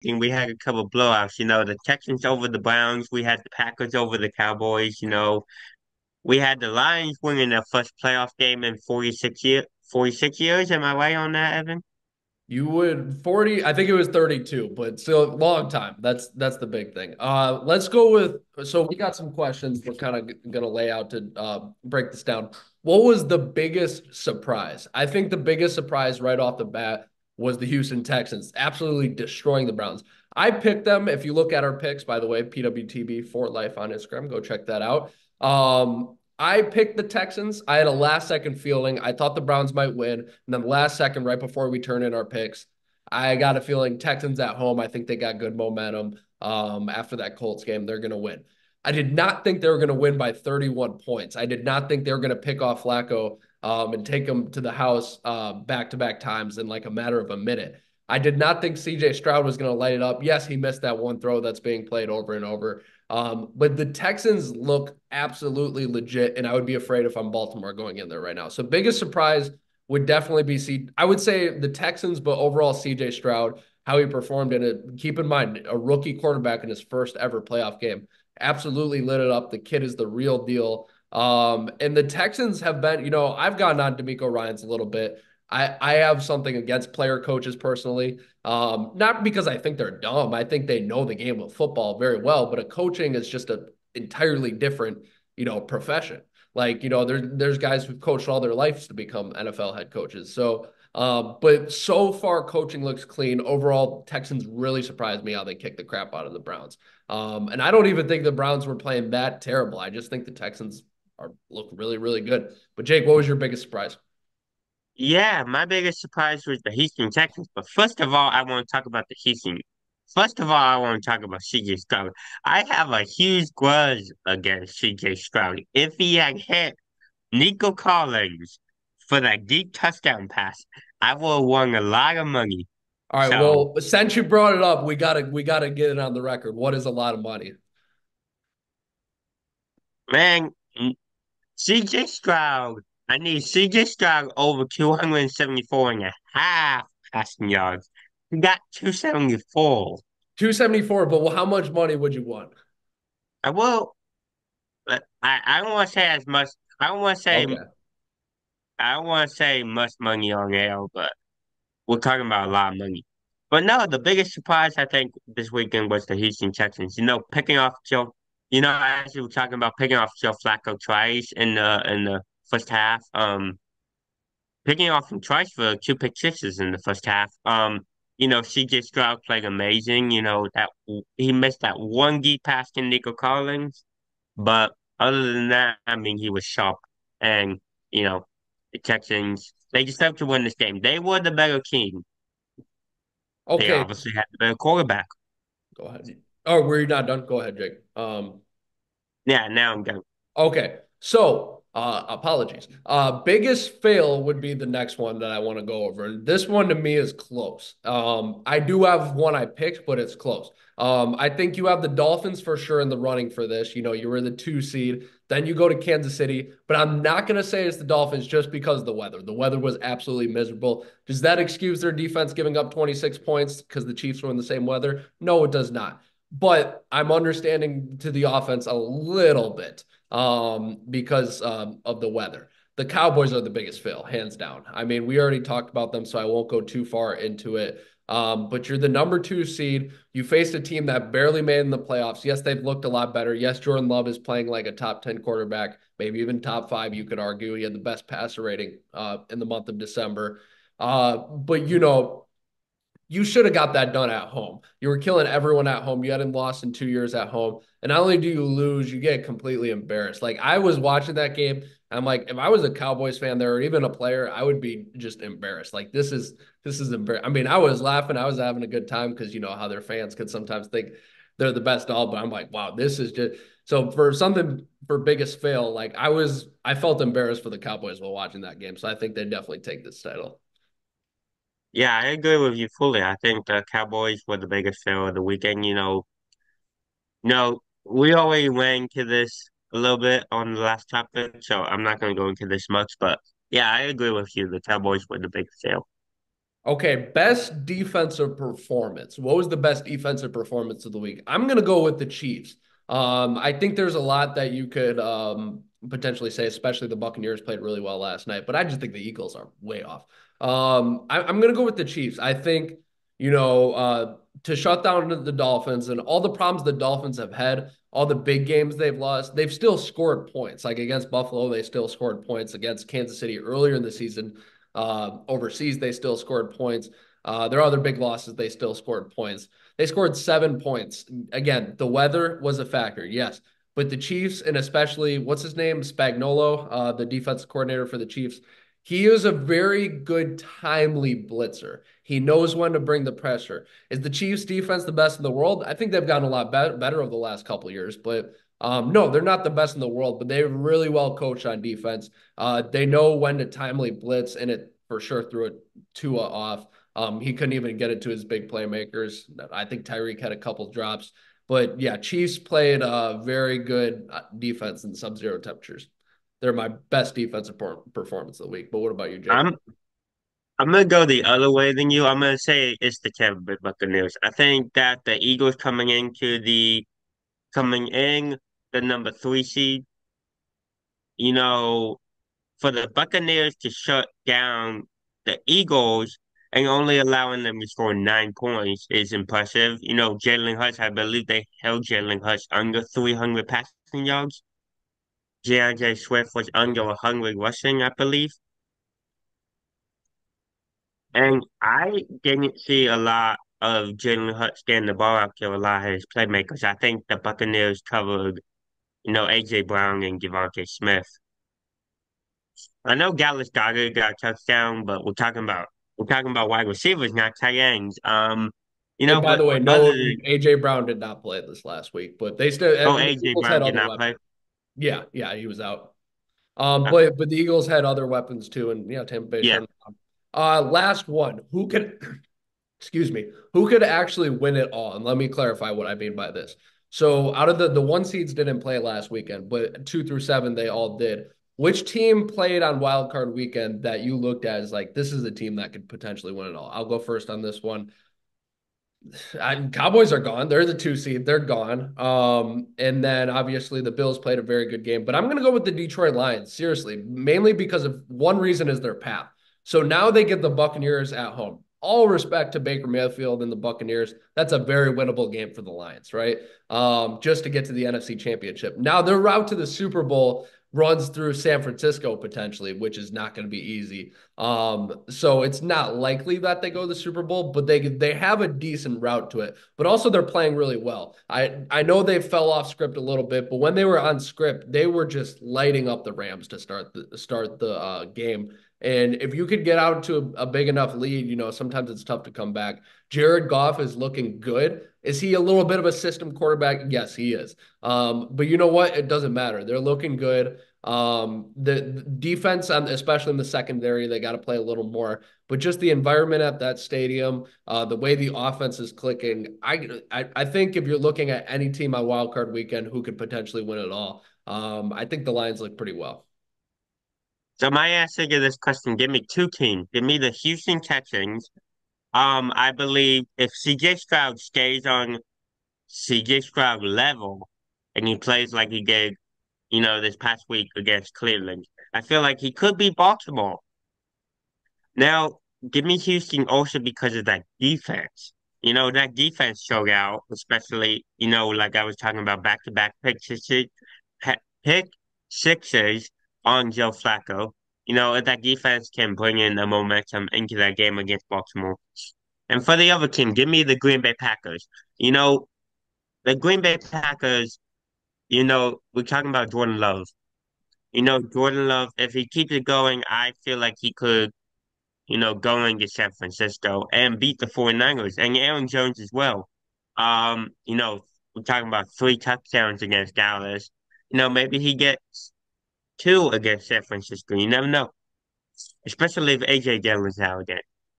and we had a couple blowouts. The Texans over the Browns. We had the Packers over the Cowboys. We had the Lions winning their first playoff game in 46 years. Am I right on that, Evan? You would 40, I think it was 32, but still long time. That's the big thing. Let's go with so we got some questions we're kind of gonna lay out to break this down. What was the biggest surprise? I think the biggest surprise right off the bat was the Houston Texans absolutely destroying the Browns. I picked them. If you look at our picks, by the way, PWTB for life on Instagram, go check that out. I picked the Texans. I had a last second feeling. I thought the Browns might win. And then last second, right before we turn in our picks, I got a feeling Texans at home. I think they got good momentum. After that Colts game, they're going to win. I did not think they were going to win by 31 points. I did not think they were going to pick off Flacco and take him to the house back to back times in like a matter of a minute. I did not think CJ Stroud was going to light it up. Yes, he missed that one throw that's being played over and over. But the Texans look absolutely legit, and I would be afraid if I'm Baltimore going in there right now. So biggest surprise would definitely be I would say the Texans, but overall CJ Stroud, how he performed in it. Keep in mind, a rookie quarterback in his first ever playoff game absolutely lit it up. The kid is the real deal. And the Texans have been, I've gotten on D'Amico Ryans a little bit. I have something against player coaches personally. Not because I think they're dumb. I think they know the game of football very well, but a coaching is just a entirely different, profession. Like, there's guys who've coached all their lives to become NFL head coaches. So, but so far coaching looks clean. Overall, Texans really surprised me how they kicked the crap out of the Browns. And I don't even think the Browns were playing that terrible. I just think the Texans look really, really good. But Jake, what was your biggest surprise? Yeah, my biggest surprise was the Houston Texans. But first of all, I want to talk about the Houston. First of all, I want to talk about CJ Stroud. I have a huge grudge against CJ Stroud. If he had hit Nico Collins for that deep touchdown pass, I would have won a lot of money. All right. So, Well, since you brought it up, we gotta get it on the record. What is a lot of money? man, CJ Stroud, I need CJ Stroud over 274 and a half passing yards. He got 274. 274, but how much money would you want? I will. I don't want to say as much. I don't want to say Okay. I don't want to say much money on air, but we're talking about a lot of money. But no, the biggest surprise I think this weekend was the Houston Texans. Picking off Joe. As you were talking about picking off Joe Flacco twice in the first half. Picking off him twice for two pick sixes in the first half. CJ Stroud played amazing. That he missed that one deep pass to Nico Collins. But other than that, I mean, he was sharp. And, you know, the Texans, they deserve to win this game. They were the better team. They Okay. obviously had the better quarterback. Go ahead. Oh, were you not done? Go ahead, Jake. Yeah, now I'm done. Okay. So, apologies. Biggest fail would be the next one that I want to go over. And this one to me is close. I do have one I picked, but it's close. I think you have the Dolphins for sure in the running for this. You were the 2 seed. Then you go to Kansas City, but I'm not going to say it's the Dolphins just because of the weather. The weather was absolutely miserable. Does that excuse their defense giving up 26 points because the Chiefs were in the same weather? No, it does not. But I'm understanding to the offense a little bit because of the weather. The Cowboys are the biggest fail, hands down. I mean, we already talked about them, so I won't go too far into it. But you're the number 2 seed. You faced a team that barely made in the playoffs. Yes, they've looked a lot better. Yes, Jordan Love is playing like a top 10 quarterback, maybe even top five, you could argue. He had the best passer rating in the month of December. But you should have got that done at home. You were killing everyone at home. You hadn't lost in 2 years at home. And not only do you lose, you get completely embarrassed. Like I was watching that game. I'm like, if I was a Cowboys fan there or even a player, I would be just embarrassed. Like this is embarrassing. I mean, I was laughing. I was having a good time because you know how their fans could sometimes think they're the best all, but I'm like, wow, this is just so for something for biggest fail, like I felt embarrassed for the Cowboys while watching that game. So I think they definitely take this title. Yeah, I agree with you fully. I think the Cowboys were the biggest fail of the weekend. We already went into this a little bit on the last topic, so I'm not going to go into this much. But yeah, I agree with you. The Cowboys were the biggest fail. Okay, best defensive performance. What was the best defensive performance of the week? I'm gonna go with the Chiefs. I think there's a lot that you could potentially say, especially the Buccaneers played really well last night, but I just think the Eagles are way off. I'm gonna go with the Chiefs. I think, to shut down the Dolphins and all the problems the Dolphins have had, all the big games they've lost, they've still scored points. Like against Buffalo, they still scored points. Against Kansas City earlier in the season, overseas, they still scored points. Their other big losses, they still scored points. They scored 7 points. Again, the weather was a factor, yes. But the Chiefs, and especially, what's his name? Spagnolo, the defensive coordinator for the Chiefs, he is a very good, timely blitzer. He knows when to bring the pressure. Is the Chiefs defense the best in the world? I think they've gotten a lot better over the last couple of years, but no, they're not the best in the world, but they're really well coached on defense. They know when to timely blitz, and it for sure threw it Tua off. He couldn't even get it to his big playmakers. I think Tyreek had a couple drops, but yeah, Chiefs played very good defense in sub-zero temperatures. They're my best defensive performance of the week. But what about you, Jake? I'm I'm gonna go the other way than you. I'm gonna say it's the Tampa Bay Buccaneers. I think that the Eagles coming in the number 3 seed, you know, for the Buccaneers to shut down the Eagles and only allowing them to score 9 points is impressive. Jalen Hurts, I believe they held Jalen Hurts under 300 passing yards. DeAndre Swift was under 100 rushing, I believe. And I didn't see a lot of Jalen Hurts getting the ball out to a lot of his playmakers. I think the Buccaneers covered, AJ Brown and Devontae Smith. I know Dallas Goedert got a touchdown, but we're talking about wide receivers, not tight ends. And by But the way, other no, than AJ Brown did not play this last week, but they still the AJ Eagles had Brown did other not play. weapons. Yeah, yeah, he was out. Okay. But the Eagles had other weapons too, and Tampa Bay Yeah. shut them down. Last one. Who could excuse me, who could actually win it all? And let me clarify what I mean by this. So out of the one seeds didn't play last weekend, but 2 through 7 they all did. Which team played on wild card weekend that you looked at as like this is a team that could potentially win it all? I'll go first on this one. Cowboys are gone. They're the 2 seed. They're gone. And then obviously the Bills played a very good game. But I'm going to go with the Detroit Lions, seriously, mainly because of one reason is their path. So now they get the Buccaneers at home. All respect to Baker Mayfield and the Buccaneers. That's a very winnable game for the Lions, right? Just to get to the NFC Championship. Now their route to the Super Bowl runs through San Francisco potentially, which is not going to be easy. So it's not likely that they go to the Super Bowl, but they have a decent route to it. But also they're playing really well. I know they fell off script a little bit, but when they were on script, they were just lighting up the Rams to start the game. And if you could get out to a big enough lead, sometimes it's tough to come back. Jared Goff is looking good. Is he a little bit of a system quarterback? Yes, he is. But you know what? It doesn't matter. They're looking good. The defense, especially in the secondary, they got to play a little more. But just the environment at that stadium, the way the offense is clicking, I think if you're looking at any team on Wild Card Weekend who could potentially win it all, I think the Lions look pretty well. So my answer to this question, give me two teams. Give me the Houston Texans. I believe if CJ Stroud stays on CJ Stroud level and he plays like he did, this past week against Cleveland, I feel like he could be Baltimore. Now, give me Houston also because of that defense. That defense showed out, especially, like I was talking about back-to-back pick sixes on Joe Flacco. If that defense can bring in the momentum into that game against Baltimore. And for the other team, give me the Green Bay Packers. You know, the Green Bay Packers, we're talking about Jordan Love. Jordan Love, if he keeps it going, I feel like he could going to San Francisco and beat the 49ers and Aaron Jones as well. We're talking about 3 touchdowns against Dallas. Maybe he gets two against San Francisco. You never know, especially if AJ Dillon's out again.